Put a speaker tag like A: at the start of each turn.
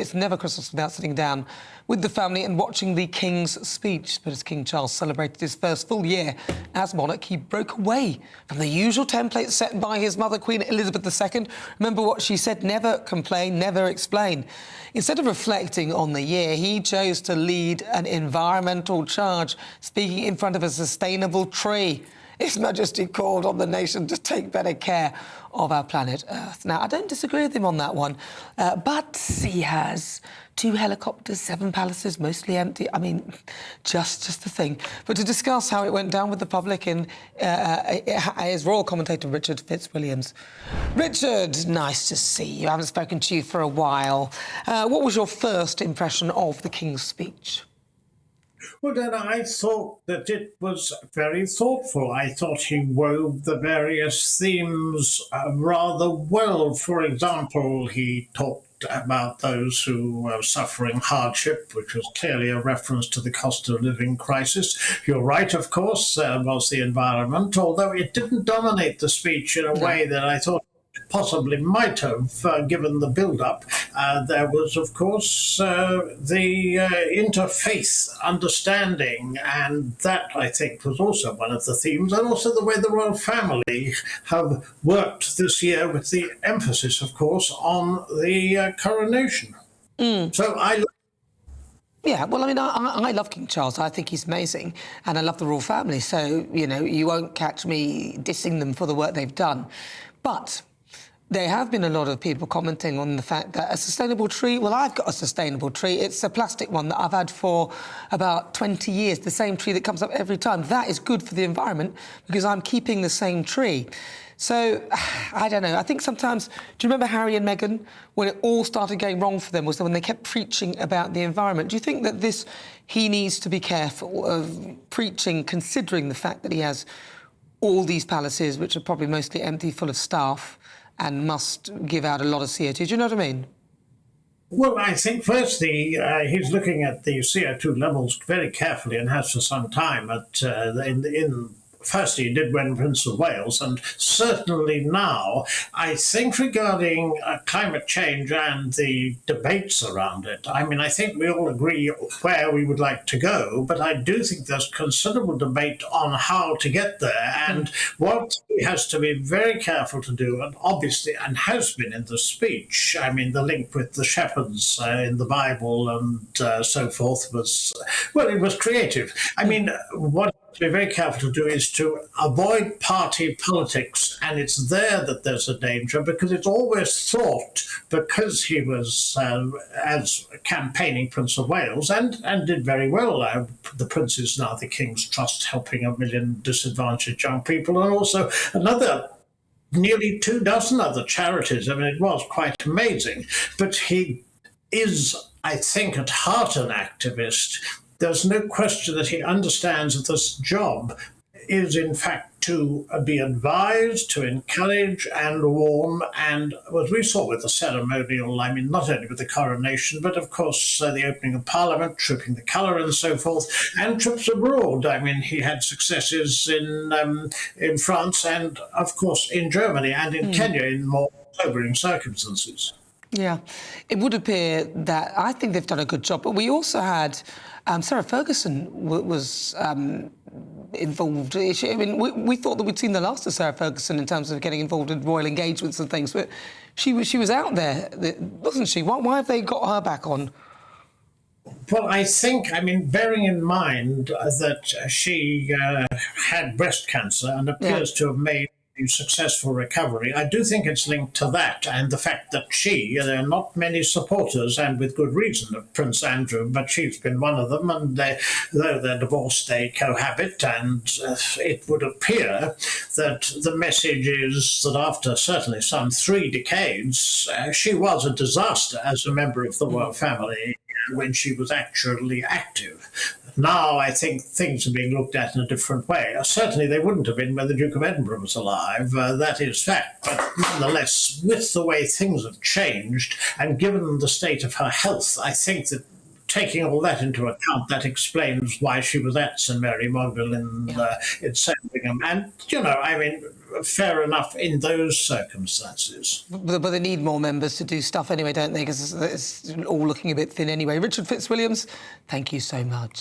A: it's never Christmas without sitting down with the family and watching the King's speech. But as King Charles celebrated his first full year as monarch, he broke away from the usual template set by his mother, Queen Elizabeth II. Remember what she said: never complain, never explain. Instead of reflecting on the year, he chose to lead an environmental charge, speaking in front of a sustainable tree. His Majesty called on the nation to take better care of our planet Earth. Now, I don't disagree with him on that one, but he has 2 helicopters, 7 palaces, mostly empty. I mean, just the thing. But to discuss how it went down with the public is royal commentator Richard Fitzwilliams. Richard, nice to see you. I haven't spoken to you for a while. What was your first impression of the King's speech?
B: Well, then I thought that it was very thoughtful. I thought he wove the various themes rather well. For example, he talked about those who were suffering hardship, which was clearly a reference to the cost of living crisis. You're right, of course, there was the environment, although it didn't dominate the speech in a way that I thought possibly might have, given the build-up. There was, of course, the interfaith understanding, and that, I think, was also one of the themes, and also the way the royal family have worked this year with the emphasis, of course, on the coronation. So
A: Yeah, well, I mean, I love King Charles. I think he's amazing, and I love the royal family. So, you know, you won't catch me dissing them for the work they've done. But there have been a lot of people commenting on the fact that a sustainable tree, well, I've got a sustainable tree. It's a plastic one that I've had for about 20 years, the same tree that comes up every time. That is good for the environment because I'm keeping the same tree. So, I don't know. I think sometimes, do you remember Harry and Meghan, when it all started going wrong for them, was when they kept preaching about the environment? Do you think that he needs to be careful of preaching, considering the fact that he has all these palaces, which are probably mostly empty, full of staff, and must give out a lot of CO2? Do you know what I mean?
B: Well, I think firstly, he's looking at the CO2 levels very carefully and has for some time. Firstly, he did when Prince of Wales, and certainly now, I think regarding climate change and the debates around it, I mean, I think we all agree where we would like to go, but I do think there's considerable debate on how to get there, and what he has to be very careful to do, and obviously, and has been in the speech, I mean, the link with the shepherds in the Bible and so forth was, well, it was creative. I mean, what to be very careful to do is to avoid party politics, and it's there that there's a danger, because it's always thought, because he was as campaigning Prince of Wales and did very well. The Prince is now the King's Trust, helping 1 million disadvantaged young people, and also another nearly 24 other charities. I mean, it was quite amazing. But he is, I think, at heart an activist. There's no question that he understands that this job is, in fact, to be advised, to encourage and warn. And as we saw with the ceremonial, I mean, not only with the coronation, but, of course, the opening of Parliament, trooping the colour and so forth, and trips abroad. I mean, he had successes in France and, of course, in Germany and in Kenya in more sobering circumstances.
A: Yeah, it would appear that I think they've done a good job. But we also had Sarah Ferguson was involved. I mean, we thought that we'd seen the last of Sarah Ferguson in terms of getting involved in royal engagements and things, but she was out there, wasn't she? Why have they got her back on?
B: Well, I think, I mean, bearing in mind that she had breast cancer and appears to have made successful recovery, I do think it's linked to that, and the fact that there are not many supporters, and with good reason, of Prince Andrew, but she's been one of them, and though they're divorced, they cohabit, and it would appear that the message is that after certainly some 3 decades, she was a disaster as a member of the royal family when she was actually active. Now I think things are being looked at in a different way. Certainly they wouldn't have been when the Duke of Edinburgh was alive, that is fact. But nonetheless, with the way things have changed, and given the state of her health, I think that taking all that into account, that explains why she was at St Mary Magdalene in Sandringham. And, you know, I mean, fair enough in those circumstances.
A: But they need more members to do stuff anyway, don't they? Because it's all looking a bit thin anyway. Richard Fitzwilliams, thank you so much.